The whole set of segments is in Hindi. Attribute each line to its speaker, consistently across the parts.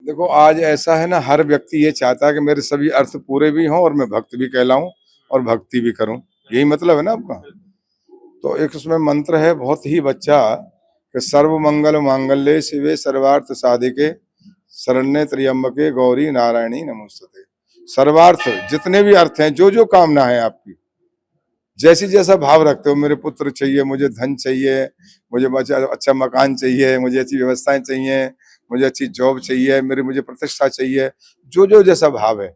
Speaker 1: देखो आज ऐसा है ना, हर व्यक्ति ये चाहता है कि मेरे सभी अर्थ पूरे भी हों और मैं भक्त भी कहलाऊं और भक्ति भी करूं। यही मतलब है ना आपका। तो एक उसमें मंत्र है बहुत ही बच्चा कि सर्व मंगल मांगल्ये शिवे सर्वार्थ साधिके शरण्ये त्र्यंबके गौरी नारायणी नमोस्तुते। सर्वार्थ जितने भी अर्थ हैं, जो जो कामना है आपकी, जैसी जैसा भाव रखते हो, मेरे पुत्र चाहिए, मुझे धन चाहिए, मुझे अच्छा मकान चाहिए, मुझे अच्छी व्यवस्थाएं चाहिए, मुझे अच्छी जॉब चाहिए, मुझे प्रतिष्ठा चाहिए, जो जो जैसा भाव है,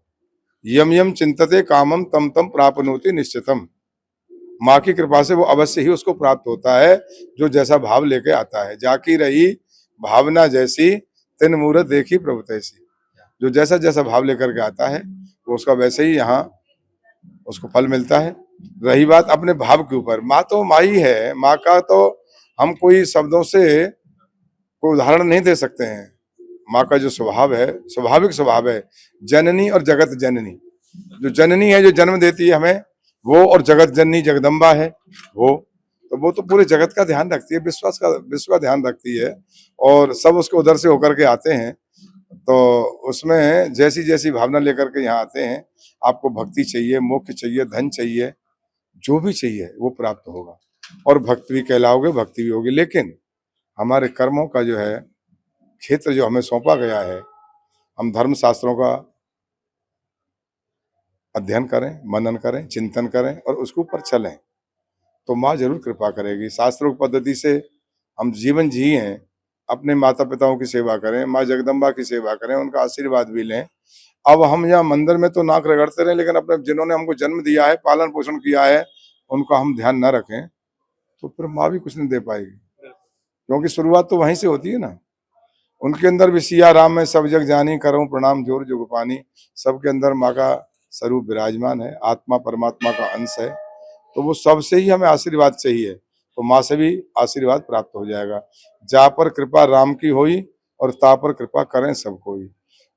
Speaker 1: यम यम चिंतते कामम तम तम प्राप्नोति निश्चितम। माँ की कृपा से वो अवश्य ही उसको प्राप्त होता है, जो जैसा भाव लेके आता है। जाकी रही भावना जैसी, तिन मूरत देखी प्रभु तैसी। जो जैसा जैसा भाव लेकर के आता है वो उसका वैसे ही यहाँ उसको फल मिलता है। रही बात अपने भाव के ऊपर, माँ तो माँ ही है। माँ का तो हम कोई शब्दों से कोई उदाहरण नहीं दे सकते हैं। माँ का जो स्वभाव है, स्वाभाविक स्वभाव है, जननी और जगत जननी। जो जननी है, जो जन्म देती है हमें, वो, और जगत जननी जगदम्बा है वो। तो वो तो पूरे जगत का ध्यान रखती है, विश्व का ध्यान रखती है, और सब उसके उधर से होकर के आते हैं। तो उसमें जैसी जैसी भावना लेकर के यहाँ आते हैं, आपको भक्ति चाहिए, मोक्ष चाहिए, धन चाहिए, जो भी चाहिए वो प्राप्त होगा, और भक्त भी कहलाओगे, भक्ति भी होगी। लेकिन हमारे कर्मों का जो है क्षेत्र जो हमें सौंपा गया है, हम धर्म शास्त्रों का अध्ययन करें, मनन करें, चिंतन करें और उसके ऊपर चलें, तो माँ जरूर कृपा करेगी। शास्त्रों की पद्धति से हम जीवन जिए, अपने माता पिताओं की सेवा करें, माँ जगदम्बा की सेवा करें, उनका आशीर्वाद भी लें। अब हम यहाँ मंदिर में तो नाक रगड़ते रहे, लेकिन अपने जिन्होंने हमको जन्म दिया है, पालन पोषण किया है, उनका हम ध्यान न रखें तो फिर माँ भी कुछ नहीं दे पाएगी, क्योंकि शुरुआत तो वहीं से होती है ना। उनके अंदर भी सिया राम में सब जग जानी, करूं प्रणाम जोर जुग पानी। सबके अंदर माँ का स्वरूप विराजमान है, आत्मा परमात्मा का अंश है। तो वो सबसे ही हमें आशीर्वाद चाहिए, तो माँ से भी आशीर्वाद प्राप्त हो जाएगा। जा पर कृपा राम की होई और ता पर कृपा करें सब कोई।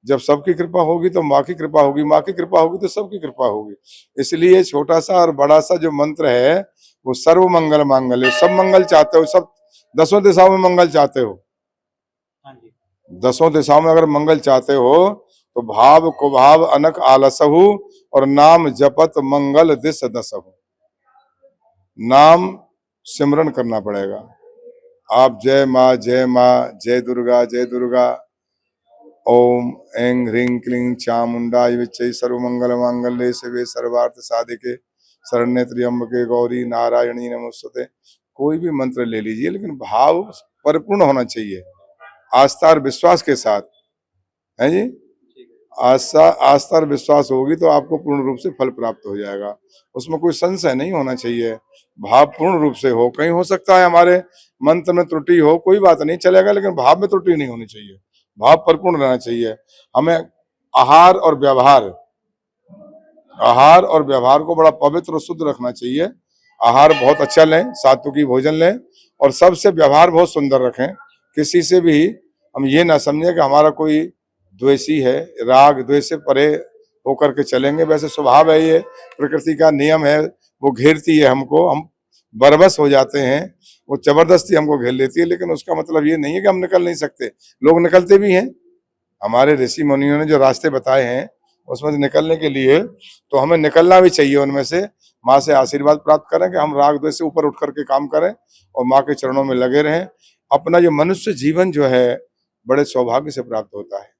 Speaker 1: जब सबकी कृपा होगी तो माँ की कृपा होगी, माँ की कृपा होगी तो सबकी कृपा होगी। इसलिए छोटा सा और बड़ा सा जो मंत्र है वो सर्व मंगल मांगल्य, सब मंगल चाहते हो, सब दसों दिशाओं में मंगल चाहते हो। दसों दिशाओं में अगर मंगल चाहते हो तो भाव कुभाव अनक आलसहु और नाम जपत मंगल दिस दसहु। नाम सिमरन करना पड़ेगा। आप जय माँ जय दुर्गा जय दुर्गा, ओम ऐं ह्रीं क्लीं चामुंडाय विच्चे सर्वमंगल मांगल्ये शिवे सर्वार्थ साधिके शरण्ये त्र्यंबके गौरी नारायणी नमोस्तुते। कोई भी मंत्र ले लीजिए, लेकिन भाव परिपूर्ण होना चाहिए, आस्था और विश्वास के साथ, है जी। आस्था और विश्वास होगी तो आपको पूर्ण रूप से फल प्राप्त हो जाएगा। उसमें कोई संशय नहीं होना चाहिए, भाव पूर्ण रूप से हो। कहीं हो सकता है हमारे मंत्र में त्रुटि हो, कोई बात नहीं, चलेगा, लेकिन भाव में त्रुटि नहीं होनी चाहिए, भाव परिपूर्ण रहना चाहिए। हमें आहार और व्यवहार को बड़ा पवित्र और शुद्ध रखना चाहिए। आहार बहुत अच्छा लें, सात्विकी भोजन लें, और सबसे व्यवहार बहुत सुंदर रखें। किसी से भी हम ये ना समझे कि हमारा कोई द्वेषी है, राग द्वेष से परे होकर के चलेंगे। वैसे स्वभाव है, ये प्रकृति का नियम है, वो घेरती है हमको, हम बरबस हो जाते हैं, वो जबरदस्ती हमको घेर लेती है। लेकिन उसका मतलब ये नहीं है कि हम निकल नहीं सकते, लोग निकलते भी हैं। हमारे ऋषि मुनियों ने जो रास्ते बताए हैं उसमें से निकलने के लिए, तो हमें निकलना भी चाहिए उनमें से। माँ से आशीर्वाद प्राप्त करें कि हम राग द्वेष से ऊपर उठ करके काम करें और माँ के चरणों में लगे रहें। अपना जो मनुष्य जीवन जो है बड़े सौभाग्य से प्राप्त होता है।